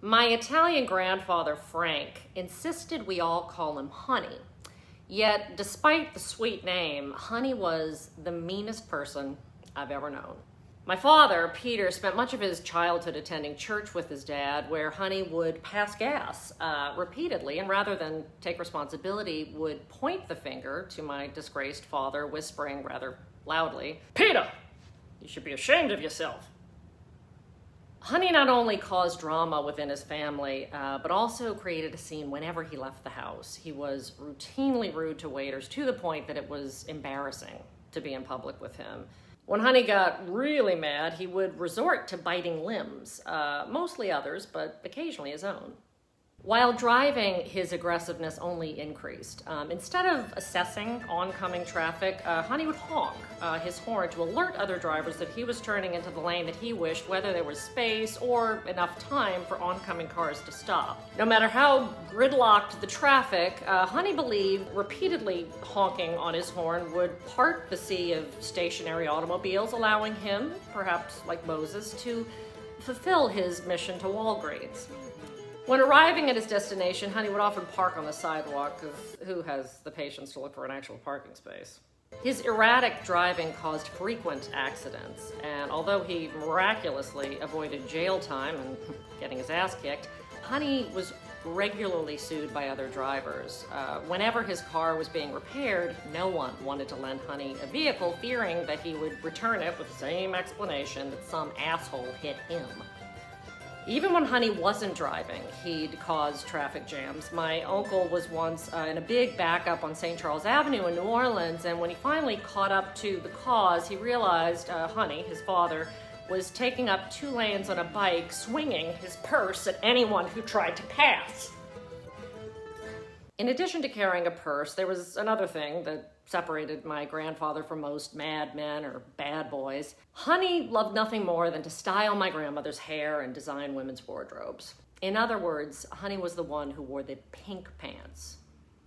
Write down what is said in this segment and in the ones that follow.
My Italian grandfather, Frank, insisted we all call him Honey. Yet, despite the sweet name, Honey was the meanest person I've ever known. My father, Peter, spent much of his childhood attending church with his dad, where Honey would pass gas repeatedly, and rather than take responsibility, would point the finger to my disgraced father, whispering rather loudly, "Peter, you should be ashamed of yourself." Honey not only caused drama within his family, but also created a scene whenever he left the house. He was routinely rude to waiters, to the point that it was embarrassing to be in public with him. When Honey got really mad, he would resort to biting limbs, mostly others, but occasionally his own. While driving, his aggressiveness only increased. Instead of assessing oncoming traffic, Honey would honk his horn to alert other drivers that he was turning into the lane that he wished, whether there was space or enough time for oncoming cars to stop. No matter how gridlocked the traffic, Honey believed repeatedly honking on his horn would part the sea of stationary automobiles, allowing him, perhaps like Moses, to fulfill his mission to Walgreens. When arriving at his destination, Honey would often park on the sidewalk, because who has the patience to look for an actual parking space? His erratic driving caused frequent accidents, and although he miraculously avoided jail time and getting his ass kicked, Honey was regularly sued by other drivers. Whenever his car was being repaired, no one wanted to lend Honey a vehicle, fearing that he would return it with the same explanation that some asshole hit him. Even when Honey wasn't driving, he'd cause traffic jams. My uncle was once in a big backup on St. Charles Avenue in New Orleans, and when he finally caught up to the cause, he realized Honey, his father, was taking up 2 lanes on a bike, swinging his purse at anyone who tried to pass. In addition to carrying a purse, there was another thing that separated my grandfather from most madmen or bad boys. Honey loved nothing more than to style my grandmother's hair and design women's wardrobes. In other words, Honey was the one who wore the pink pants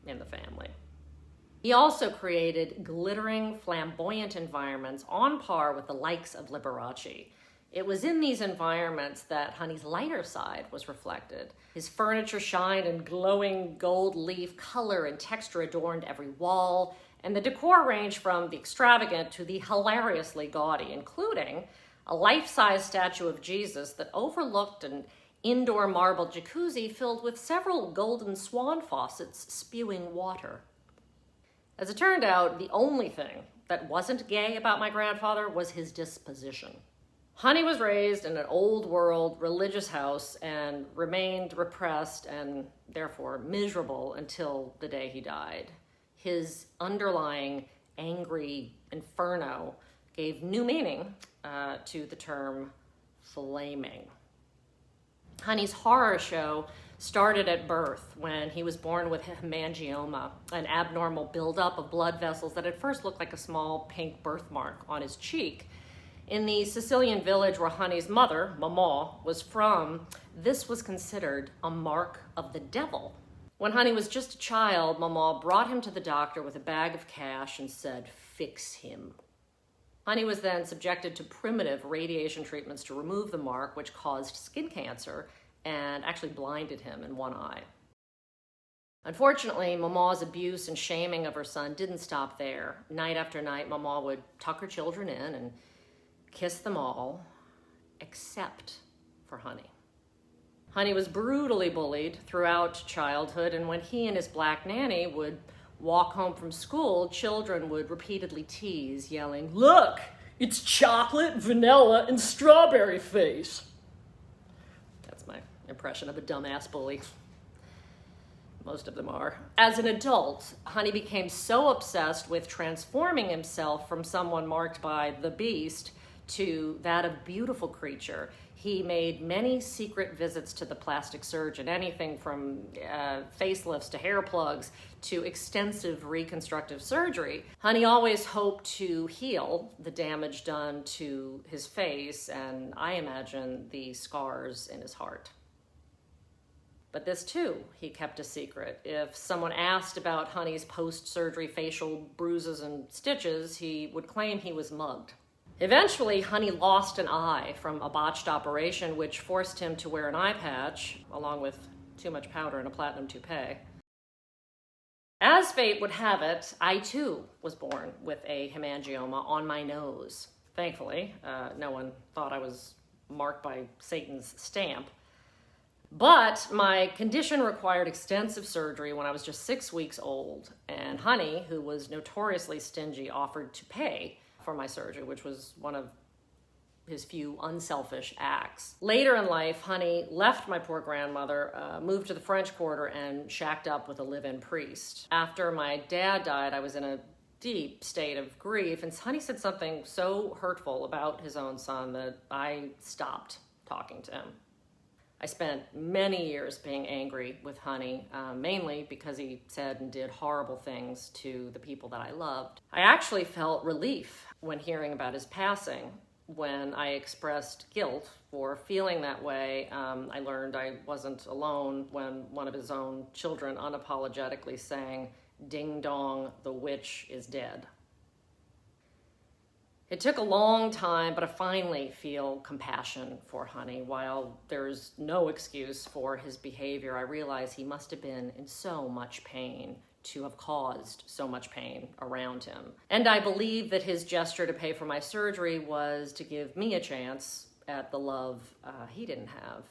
in the family. He also created glittering, flamboyant environments on par with the likes of Liberace. It was in these environments that Honey's lighter side was reflected. His furniture shined in glowing gold leaf, color and texture adorned every wall, and the decor ranged from the extravagant to the hilariously gaudy, including a life-size statue of Jesus that overlooked an indoor marble jacuzzi filled with several golden swan faucets spewing water. As it turned out, the only thing that wasn't gay about my grandfather was his disposition. Honey was raised in an old-world religious house and remained repressed and therefore miserable until the day he died. His underlying angry inferno gave new meaning to the term flaming. Honey's horror show started at birth when he was born with hemangioma, an abnormal buildup of blood vessels that at first looked like a small pink birthmark on his cheek. In the Sicilian village where Honey's mother, Mama, was from, this was considered a mark of the devil. When Honey was just a child, Mama brought him to the doctor with a bag of cash and said, "Fix him." Honey was then subjected to primitive radiation treatments to remove the mark, which caused skin cancer and actually blinded him in one eye. Unfortunately, Mama's abuse and shaming of her son didn't stop there. Night after night, Mama would tuck her children in and kiss them all, except for Honey. Honey was brutally bullied throughout childhood, and when he and his black nanny would walk home from school, children would repeatedly tease, yelling, "Look, it's chocolate, vanilla, and strawberry face." That's my impression of a dumbass bully. Most of them are. As an adult, Honey became so obsessed with transforming himself from someone marked by the beast to that of beautiful creature. He made many secret visits to the plastic surgeon, anything from facelifts to hair plugs to extensive reconstructive surgery. Honey always hoped to heal the damage done to his face and, I imagine, the scars in his heart. But this too, he kept a secret. If someone asked about Honey's post-surgery facial bruises and stitches, he would claim he was mugged. Eventually, Honey lost an eye from a botched operation, which forced him to wear an eye patch, along with too much powder and a platinum toupee. As fate would have it, I too was born with a hemangioma on my nose. Thankfully, no one thought I was marked by Satan's stamp. But my condition required extensive surgery when I was just 6 weeks old, and Honey, who was notoriously stingy, offered to pay for my surgery, which was one of his few unselfish acts. Later in life, Honey left my poor grandmother, moved to the French Quarter, and shacked up with a live-in priest. After my dad died, I was in a deep state of grief, and Honey said something so hurtful about his own son that I stopped talking to him. I spent many years being angry with Honey, mainly because he said and did horrible things to the people that I loved. I actually felt relief when hearing about his passing. When I expressed guilt for feeling that way, I learned I wasn't alone when one of his own children unapologetically sang, "Ding dong, the witch is dead." It took a long time, but I finally feel compassion for Honey. While there's no excuse for his behavior, I realize he must have been in so much pain to have caused so much pain around him. And I believe that his gesture to pay for my surgery was to give me a chance at the love he didn't have.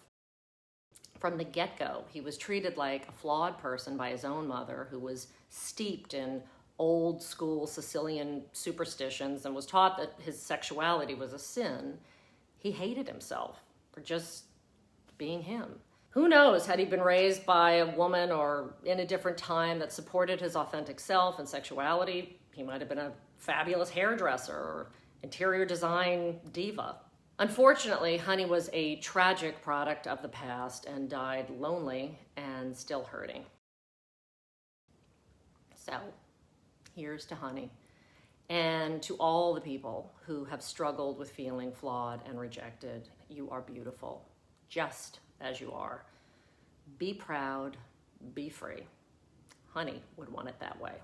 From the get-go, he was treated like a flawed person by his own mother, who was steeped in old school Sicilian superstitions and was taught that his sexuality was a sin. He hated himself for just being him. Who knows, had he been raised by a woman or in a different time that supported his authentic self and sexuality, he might have been a fabulous hairdresser or interior design diva. Unfortunately, Honey was a tragic product of the past and died lonely and still hurting. So, here's to Honey, and to all the people who have struggled with feeling flawed and rejected. You are beautiful, just as you are. Be proud, be free. Honey would want it that way.